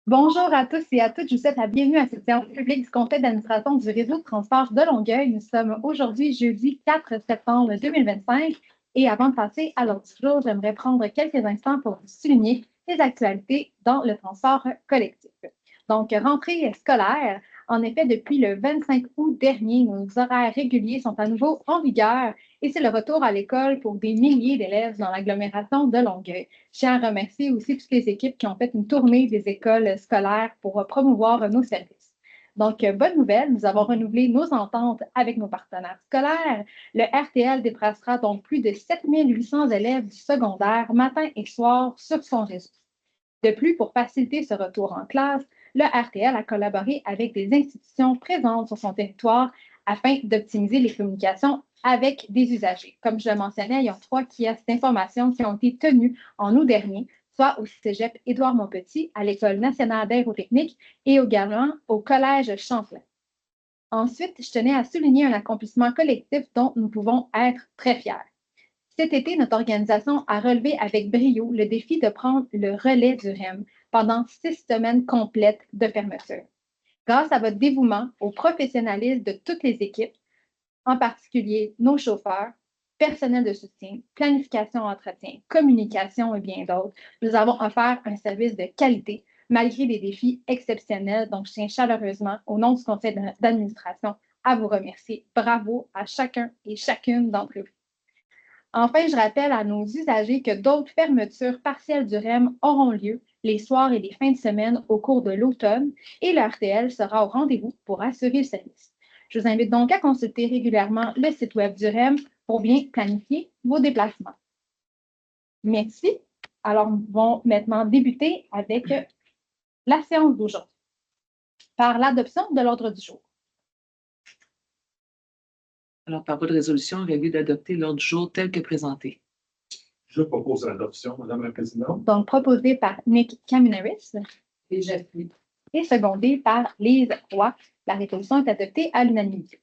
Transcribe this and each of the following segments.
Bonjour à tous et à toutes. Je vous souhaite la bienvenue à cette séance publique du Conseil d'administration du réseau de transport de Longueuil. Nous sommes aujourd'hui jeudi 4 septembre 2025 et avant de passer à l'ordre du jour, j'aimerais prendre quelques instants pour vous souligner les actualités dans le transport collectif. Donc, rentrée scolaire. En effet, depuis le 25 août dernier, nos horaires réguliers sont à nouveau en vigueur et c'est le retour à l'école pour des milliers d'élèves dans l'agglomération de Longueuil. Je tiens à remercier aussi toutes les équipes qui ont fait une tournée des écoles scolaires pour promouvoir nos services. Donc, bonne nouvelle, nous avons renouvelé nos ententes avec nos partenaires scolaires. Le RTL déplacera donc plus de 7 800 élèves du secondaire matin et soir sur son réseau. De plus, pour faciliter ce retour en classe, le RTL a collaboré avec des institutions présentes sur son territoire afin d'optimiser les communications avec des usagers. Comme je le mentionnais, il y a 3 kiosques d'information qui ont été tenus en août dernier, soit au cégep Édouard-Montpetit, à l'École nationale d'aérotechnique et également au Collège Champlain. Ensuite, je tenais à souligner un accomplissement collectif dont nous pouvons être très fiers. Cet été, notre organisation a relevé avec brio le défi de prendre le relais du REM pendant 6 semaines complètes de fermeture. Grâce à votre dévouement, au professionnalisme de toutes les équipes, en particulier nos chauffeurs, personnel de soutien, planification, entretien, communication et bien d'autres, nous avons offert un service de qualité malgré des défis exceptionnels. Donc, je tiens chaleureusement, au nom du conseil d'administration, à vous remercier. Bravo à chacun et chacune d'entre vous. Enfin, je rappelle à nos usagers que d'autres fermetures partielles du REM auront lieu les soirs et les fins de semaine au cours de l'automne et le RTL sera au rendez-vous pour assurer le service. Je vous invite donc à consulter régulièrement le site web du REM pour bien planifier vos déplacements. Merci. Alors, nous allons maintenant débuter avec la séance d'aujourd'hui par l'adoption de l'ordre du jour. Alors, par voie de résolution, il y a lieu d'adopter l'ordre du jour tel que présenté. Je propose l'adoption, Madame la Présidente. Donc, proposé par Nick Kaminaris. Et j'appuie. Et secondé par Lise Roy. La résolution est adoptée à l'unanimité.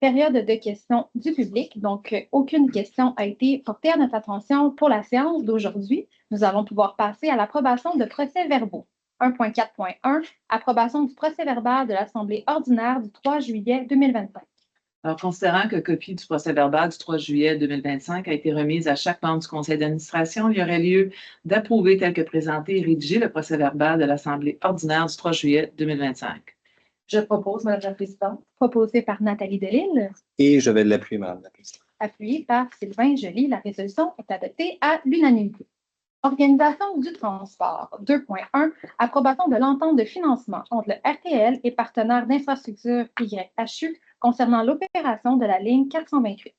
Période de questions du public. Donc, aucune question a été portée à notre attention pour la séance d'aujourd'hui. Nous allons pouvoir passer à l'approbation de procès-verbaux. 1.4.1, approbation du procès-verbal de l'Assemblée ordinaire du 3 juillet 2025. Alors, considérant que copie du procès-verbal du 3 juillet 2025 a été remise à chaque membre du conseil d'administration, il y aurait lieu d'approuver tel que présenté et rédigé le procès-verbal de l'Assemblée ordinaire du 3 juillet 2025. Je propose, Madame la Présidente. Proposé par Nathalie Delisle. Et je vais l'appuyer, Madame la Présidente. Appuyé par Sylvain Joly. La résolution est adoptée à l'unanimité. Organisation du transport. 2.1. Approbation de l'entente de financement entre le RTL et partenaire d'infrastructure YHU concernant l'opération de la ligne 428.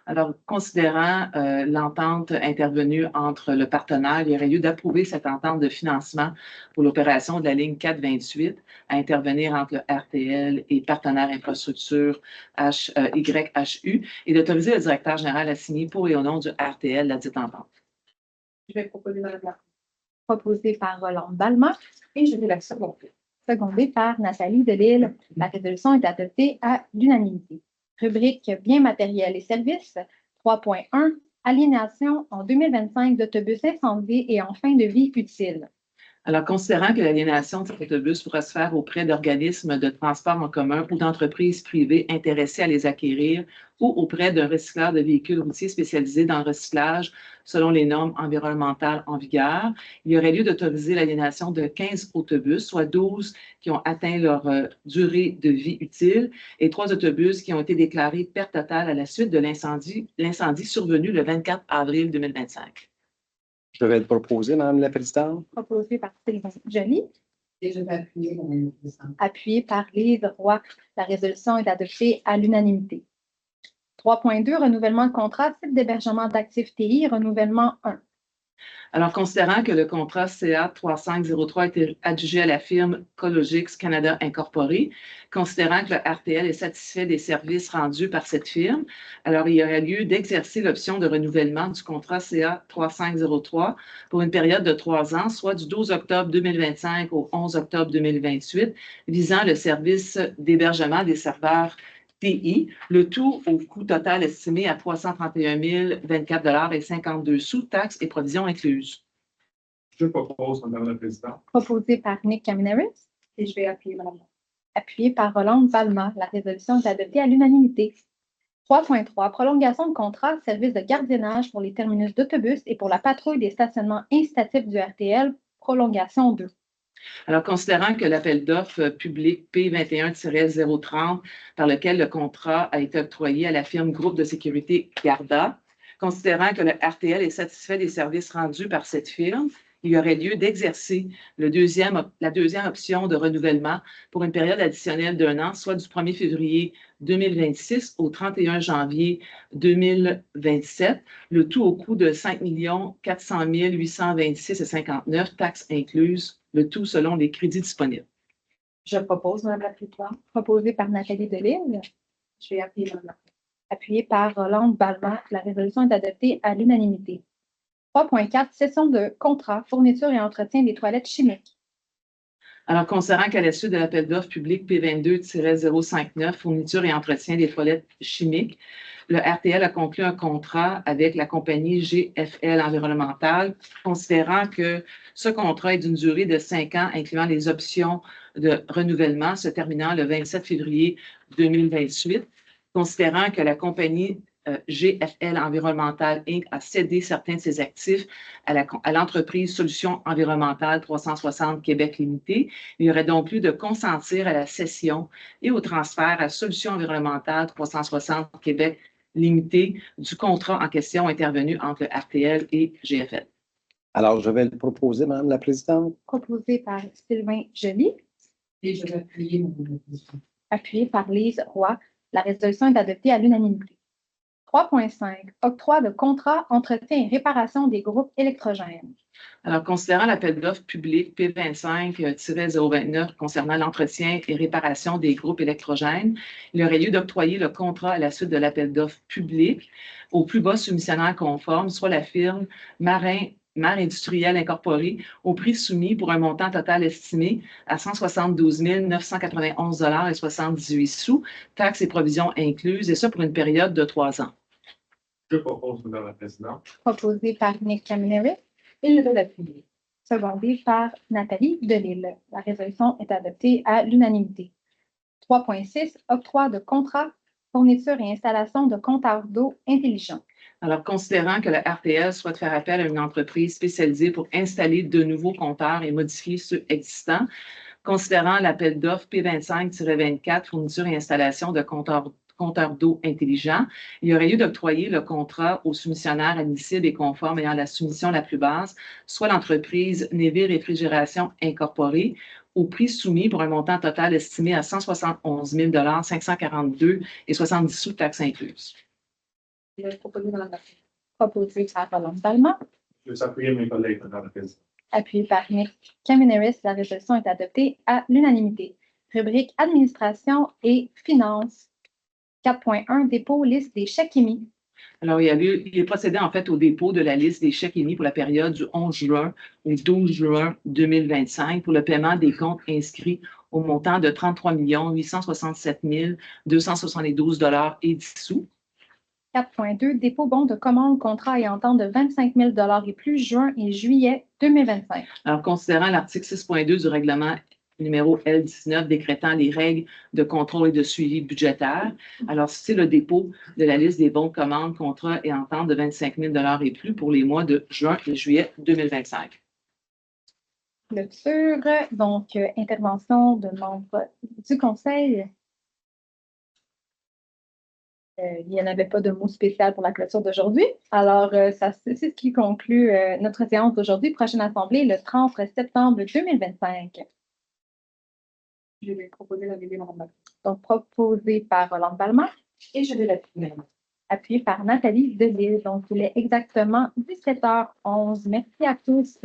Alors, considérant l'entente intervenue entre le partenaire, il y aurait lieu d'approuver cette entente de financement pour l'opération de la ligne 428 à intervenir entre le RTL et partenaire infrastructure YHU et d'autoriser le directeur général à signer pour et au nom du RTL la dite entente. Je vais proposer Mme la proposée par Roland Balma et je vais la seconder. Secondée par Nathalie Delisle. La résolution est adoptée à l'unanimité. Rubrique biens matériels et services. 3.1. Aliénation en 2025 d'autobus incendiés et en fin de vie utile. Alors, considérant que l'aliénation de cet autobus pourra se faire auprès d'organismes de transport en commun ou d'entreprises privées intéressées à les acquérir ou auprès d'un recycleur de véhicules routiers spécialisé dans le recyclage selon les normes environnementales en vigueur, il y aurait lieu d'autoriser l'aliénation de 15 autobus, soit 12 qui ont atteint leur durée de vie utile et 3 autobus qui ont été déclarés perte totale à la suite de l'incendie survenu le 24 avril 2025. Je vais le proposer, Madame la Présidente. Proposé par Sylvain Joly. Et je vais appuyer, Madame la Présidente. Appuyé par Lise Roy. La résolution est adoptée à l'unanimité. 3.2. Renouvellement de contrat, type d'hébergement d'actifs TI, renouvellement 1. Alors, considérant que le contrat CA 3503 a été adjugé à la firme Cologix Canada Incorporée, considérant que le RTL est satisfait des services rendus par cette firme, alors il y aurait lieu d'exercer l'option de renouvellement du contrat CA 3503 pour une période de 3 ans, soit du 12 octobre 2025 au 11 octobre 2028, visant le service d'hébergement des serveurs TI, le tout au coût total estimé à 331 024,52 $, taxes et provisions incluses. Je propose, Madame la Présidente. Proposé par Nick Kamineris. Et je vais appuyer Madame. Appuyé par Rolande Balma. La résolution est adoptée à l'unanimité. 3.3. Prolongation de contrat, service de gardiennage pour les terminus d'autobus et pour la patrouille des stationnements incitatifs du RTL. Prolongation 2. Alors, considérant que l'appel d'offres public P21-030, par lequel le contrat a été octroyé à la firme Groupe de sécurité Garda, considérant que le RTL est satisfait des services rendus par cette firme, il y aurait lieu d'exercer la deuxième option de renouvellement pour une période additionnelle d'1 an, soit du 1er février 2026 au 31 janvier 2027, le tout au coût de 5 400 826,59, taxes incluses, le tout selon les crédits disponibles. Je propose Madame la Présidente. Proposé par Nathalie Delisle. Je vais appuyer Madame. Appuyé par Rolande Balma. La résolution est adoptée à l'unanimité. 3.4. Cession de contrat, fourniture et entretien des toilettes chimiques. Alors, considérant qu'à la suite de l'appel d'offres public P22-059, fourniture et entretien des toilettes chimiques, le RTL a conclu un contrat avec la compagnie GFL Environnemental, considérant que ce contrat est d'une durée de 5 ans, incluant les options de renouvellement se terminant le 27 février 2028, considérant que la compagnie GFL Environnemental Inc. a cédé certains de ses actifs à l'entreprise Solutions environnementales 360 Québec Limité. Il y aurait donc lieu de consentir à la cession et au transfert à Solutions environnementales 360 Québec Limité du contrat en question intervenu entre le RTL et GFL. Alors, je vais le proposer, Madame la Présidente. Proposé par Sylvain Joly. Et je vais appuyer Madame la Présidente. Appuyé par Lise Roy. La résolution est adoptée à l'unanimité. 3.5. Octroi de contrat, entretien et réparation des groupes électrogènes. Alors, considérant l'appel d'offres public P25-029 concernant l'entretien et réparation des groupes électrogènes, il aurait lieu d'octroyer le contrat à la suite de l'appel d'offres public au plus bas soumissionnaire conforme, soit la firme Marin Industriel Incorporé, au prix soumis pour un montant total estimé à 172 991,78 $, taxes et provisions incluses, et ça pour une période de 3 ans. Je propose, Madame la Présidente. Proposé par Nick Kamineris. Et je vais l'appuyer. Secondé par Nathalie Delisle. La résolution est adoptée à l'unanimité. 3.6. Octroi de contrat, fourniture et installation de compteurs d'eau intelligents. Alors, considérant que le RTL souhaite faire appel à une entreprise spécialisée pour installer de nouveaux compteurs et modifier ceux existants, considérant l'appel d'offres P25-24, fourniture et installation de compteurs d'eau intelligents, il y aurait lieu d'octroyer le contrat au soumissionnaire admissible et conforme ayant la soumission la plus basse, soit l'entreprise Navy Réfrigération Incorporée, au prix soumis pour un montant total estimé à 171 542,70 $, taxes incluses. Je vais proposer Madame la Présidente. Proposé par Rolande Balma. Je vais appuyer mes collègues, Madame la Présidente. Appuyé par Nick Kamineris. La résolution est adoptée à l'unanimité. Rubrique Administration et Finances. 4.1. Dépôt liste des chèques émis. Alors, il est procédé en fait au dépôt de la liste des chèques émis pour la période du 11 juin au 12 juin 2025 pour le paiement des comptes inscrits au montant de 33 867 272 $ et 10 sous. 4.2. Dépôt bon de commande, contrat et entente de 25 000 $ et plus juin et juillet 2025. Alors, considérant l'article 6.2 du règlement numéro L19 décrétant les règles de contrôle et de suivi budgétaire. Alors, c'est le dépôt de la liste des bons de commande, contrats et ententes de 25 000 $ et plus pour les mois de juin et juillet 2025. Clôture, donc intervention de membres du Conseil. Il n'y en avait pas de mot spécial pour la clôture d'aujourd'hui. Alors, c'est ce qui conclut notre séance d'aujourd'hui. Prochaine assemblée, le 30 septembre 2025. Je vais proposer d'appuyer Madame la Présidente. Donc, proposé par Rolande Balma, Et je vais l'appuyer Madame. appuyé par Nathalie Delisle. Donc, il est exactement 17h11. Merci à tous